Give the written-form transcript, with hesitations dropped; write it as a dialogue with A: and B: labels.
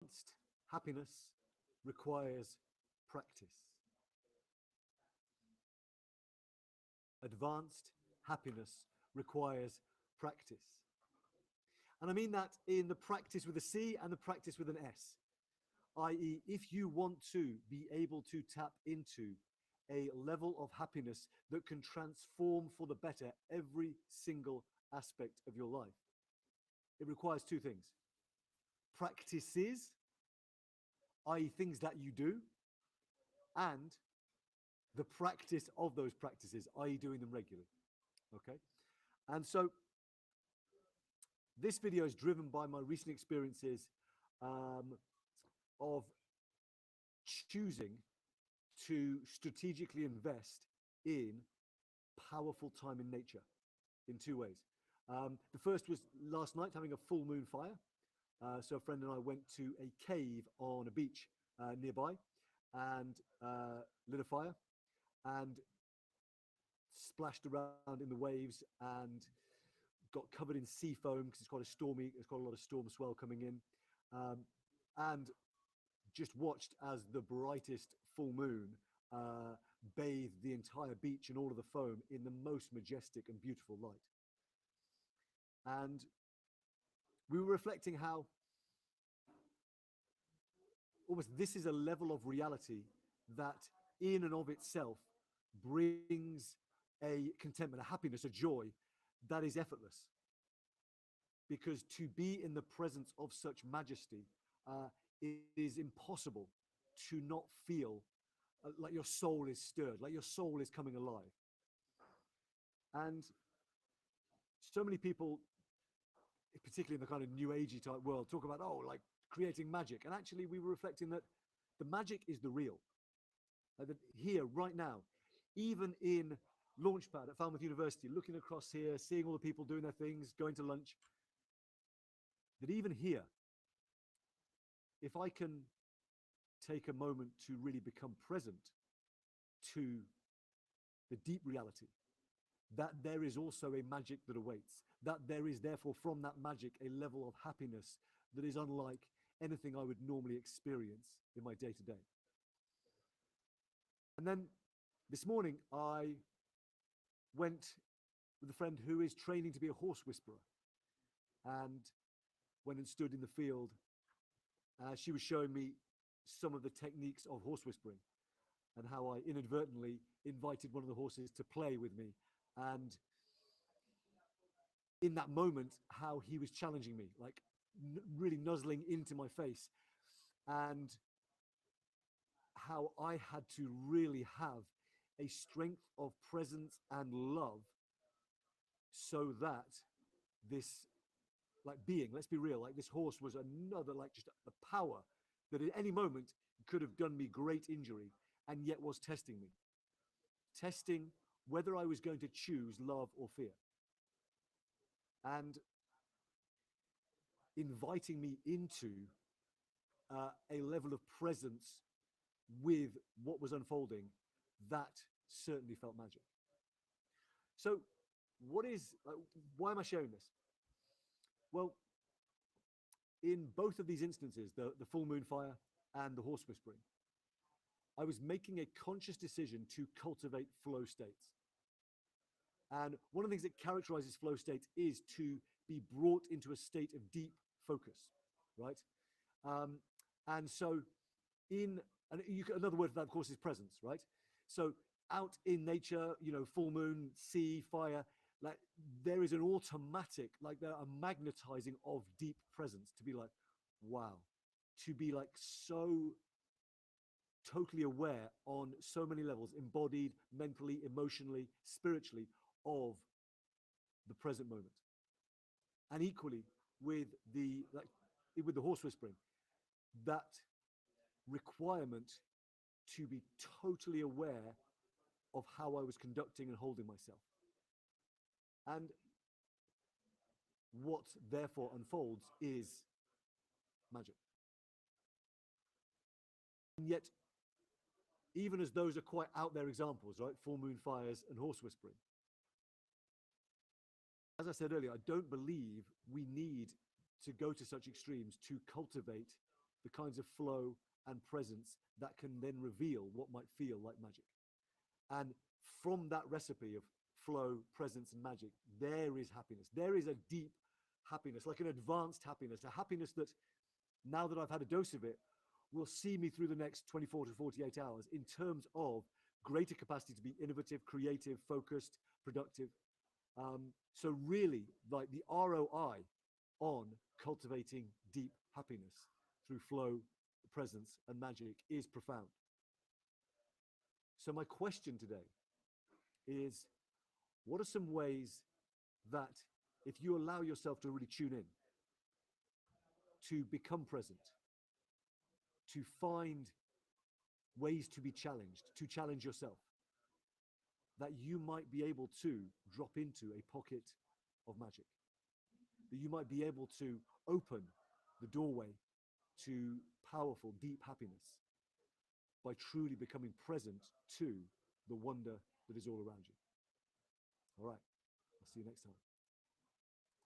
A: Advanced happiness requires practice. Advanced happiness requires practice. And I mean that in the practice with a C and the practice with an S, i.e., if you want to be able to tap into a level of happiness that can transform for the better every single aspect of your life, it requires two things: practices, i.e., things that you do, and the practice of those practices, i.e., doing them regularly. Okay? And so this video is driven by my recent experiences of choosing to strategically invest in powerful time in nature in two ways. The first was last night, having a full moon fire. So a friend and I went to a cave on a beach nearby and lit a fire and splashed around in the waves and got covered in sea foam because it's quite stormy. It's got a lot of storm swell coming in, and just watched as the brightest full moon bathed the entire beach and all of the foam in the most majestic and beautiful light. And we were reflecting how almost this is a level of reality that in and of itself brings a contentment, a happiness, a joy that is effortless. Because to be in the presence of such majesty, it is impossible to not feel like your soul is stirred, like your soul is coming alive. And so many people, particularly in the kind of new agey type world, talk about, oh, like creating magic. And actually we were reflecting that the magic is the real. That here, right now, even in Launchpad at Falmouth University, looking across here, seeing all the people doing their things, going to lunch, that even here, if I can take a moment to really become present to the deep reality, that there is also a magic that awaits, that there is therefore from that magic a level of happiness that is unlike anything I would normally experience in my day-to-day. And then this morning, I went with a friend who is training to be a horse whisperer and went and stood in the field. She was showing me some of the techniques of horse whispering and how I inadvertently invited one of the horses to play with me. And in that moment, how he was challenging me, like really nuzzling into my face, and how I had to really have a strength of presence and love so that this like being, let's be real, like this horse was another, like just a power that at any moment could have done me great injury and yet was testing me, testing whether I was going to choose love or fear, and inviting me into a level of presence with what was unfolding that certainly felt magic. So why am I sharing this? Well, in both of these instances, the full moon fire and the horse whispering, I was making a conscious decision to cultivate flow states. And one of the things that characterizes flow states is to be brought into a state of deep focus, right? And so another word for that, of course, is presence, right? So out in nature, full moon, sea, fire, like there is an automatic, like there are magnetizing of deep presence to be like, wow, to be like so totally aware on so many levels, embodied, mentally, emotionally, spiritually, of the present moment. And equally with the horse whispering, that requirement to be totally aware of how I was conducting and holding myself. And what therefore unfolds is magic. And yet, even as those are quite out there examples, right? Full moon fires and horse whispering. As I said earlier, I don't believe we need to go to such extremes to cultivate the kinds of flow and presence that can then reveal what might feel like magic. And from that recipe of flow, presence, and magic, there is happiness. There is a deep happiness, like an advanced happiness, a happiness that, now that I've had a dose of it, will see me through the next 24 to 48 hours in terms of greater capacity to be innovative, creative, focused, productive. So really, like, the ROI on cultivating deep happiness through flow, presence, and magic is profound. So my question today is, what are some ways that, if you allow yourself to really tune in, to become present, to find ways to be challenged, to challenge yourself, that you might be able to drop into a pocket of magic, that you might be able to open the doorway to powerful, deep happiness by truly becoming present to the wonder that is all around you. All right, I'll see you next time.